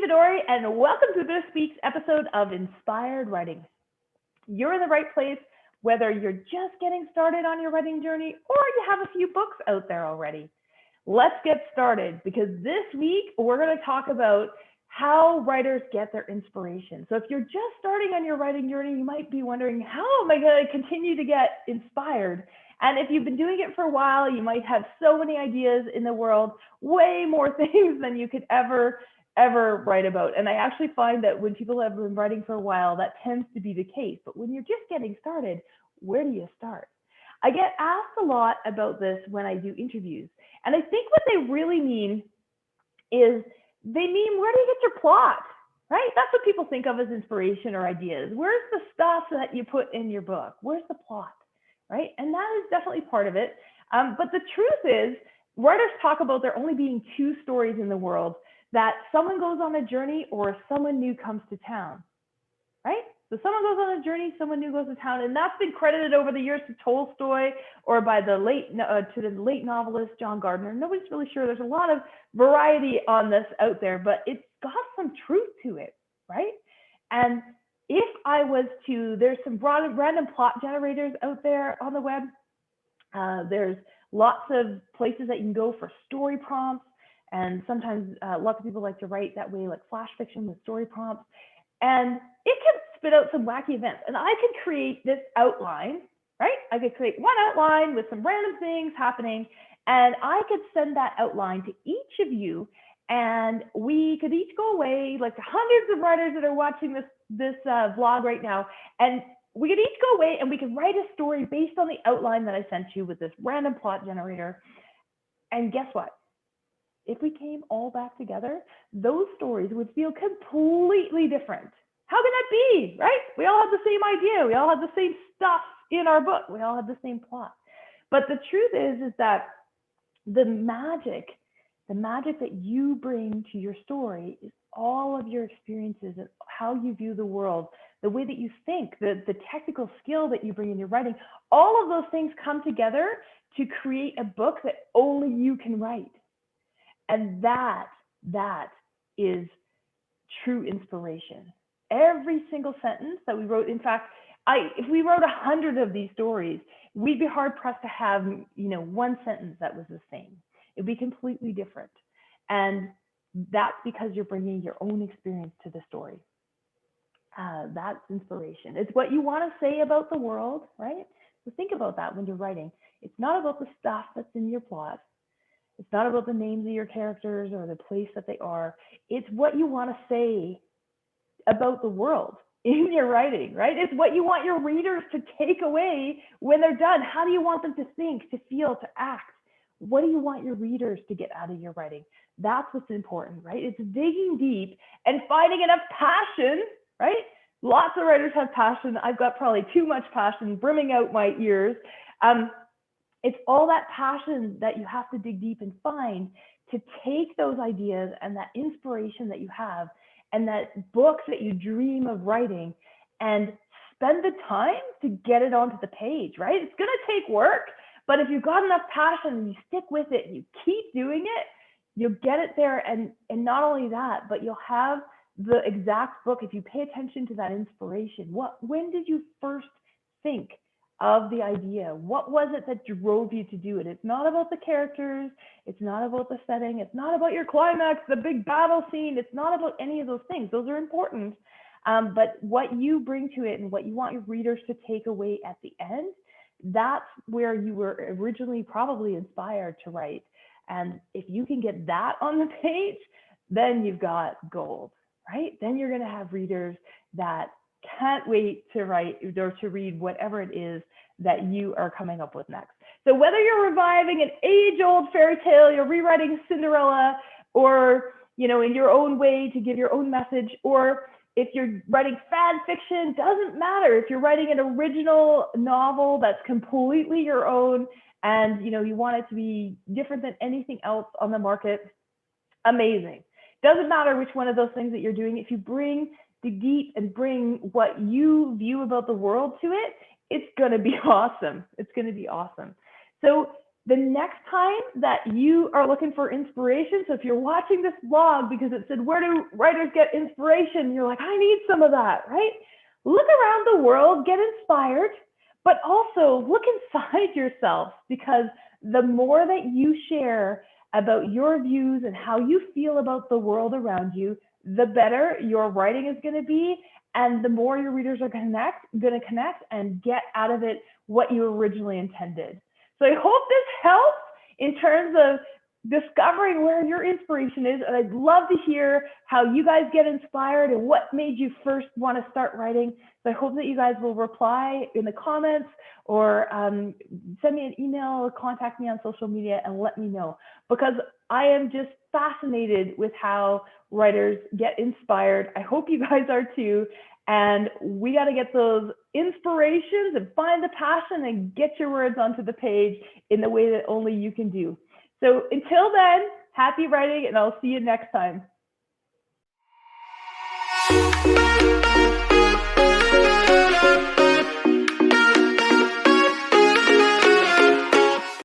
Vadori, and welcome to this week's episode of Inspired Writing. You're in the right place, whether you're just getting started on your writing journey or you have a few books out there already. Let's get started because this week we're going to talk about how writers get their inspiration. So if you're just starting on your writing journey, you might be wondering, how am I going to continue to get inspired? And if you've been doing it for a while, you might have so many ideas in the world, way more things than you could ever write about. And I actually find that when people have been writing for a while, that tends to be the case. But when you're just getting started, where do you start? I get asked a lot about this when I do interviews. And I think what they really mean is they mean, where do you get your plot, right? That's what people think of as inspiration or ideas. Where's the stuff that you put in your book? Where's the plot, right? And that is definitely part of it. But the truth is, writers talk about there only being two stories in the world: that someone goes on a journey or someone new comes to town, right? So someone goes on a journey, someone new goes to town, and that's been credited over the years to Tolstoy or by the late novelist John Gardner. Nobody's really sure. There's a lot of variety on this out there, but it's got some truth to it, right? And if I was to, there's some random plot generators out there on the web. There's lots of places that you can go for story prompts. And sometimes lots of people like to write that way, like flash fiction with story prompts. And it can spit out some wacky events. And I could create this outline, right? I could create one outline with some random things happening. And I could send that outline to each of you. And we could each go away, like hundreds of writers that are watching this vlog right now. And we could each go away and we could write a story based on the outline that I sent you with this random plot generator. And guess what? If we came all back together, those stories would feel completely different. How can that be, right? We all have the same idea. We all have the same stuff in our book. We all have the same plot. But the truth is that the magic that you bring to your story is all of your experiences and how you view the world, the way that you think, the technical skill that you bring in your writing. All of those things come together to create a book that only you can write. And that is true inspiration. Every single sentence that we wrote, in fact, if we wrote 100 of these stories, we'd be hard pressed to have, one sentence that was the same. It'd be completely different. And that's because you're bringing your own experience to the story. That's inspiration. It's what you want to say about the world, right? So think about that when you're writing. It's not about the stuff that's in your plot. It's not about the names of your characters or the place that they are. It's what you want to say about the world in your writing, right? It's what you want your readers to take away when they're done. How do you want them to think, to feel, to act? What do you want your readers to get out of your writing? That's what's important, right? It's digging deep and finding enough passion, right? Lots of writers have passion. I've got probably too much passion brimming out my ears. It's all that passion that you have to dig deep and find to take those ideas and that inspiration that you have and that book that you dream of writing and spend the time to get it onto the page, right? It's going to take work, but if you've got enough passion and you stick with it and you keep doing it, you'll get it there. And not only that, but you'll have the exact book if you pay attention to that inspiration. When did you first think of the idea? What was it that drove you to do it? It's not about the characters. It's not about the setting. It's not about your climax, the big battle scene. It's not about any of those things. Those are important. But what you bring to it and what you want your readers to take away at the end, that's where you were originally probably inspired to write. And if you can get that on the page, then you've got gold, right? Then you're going to have readers that can't wait to write or to read whatever it is that you are coming up with next. So whether you're reviving an age-old fairy tale, you're rewriting Cinderella, or in your own way to give your own message, or if you're writing fan fiction, doesn't matter. If you're writing an original novel that's completely your own and you want it to be different than anything else on the market, amazing. Doesn't matter which one of those things that you're doing. If you dig deep and bring what you view about the world to it, it's going to be awesome. It's going to be awesome. So the next time that you are looking for inspiration, so if you're watching this vlog because it said, where do writers get inspiration? You're like, I need some of that, right? Look around the world, get inspired, but also look inside yourself, because the more that you share about your views and how you feel about the world around you, the better your writing is going to be, and the more your readers are going to connect and get out of it what you originally intended. So I hope this helps in terms of discovering where your inspiration is. And I'd love to hear how you guys get inspired and what made you first want to start writing. So I hope that you guys will reply in the comments, or send me an email or contact me on social media and let me know, because I am just fascinated with how writers get inspired. I hope you guys are too. And we got to get those inspirations and find the passion and get your words onto the page in the way that only you can do. So until then, happy writing, and I'll see you next time.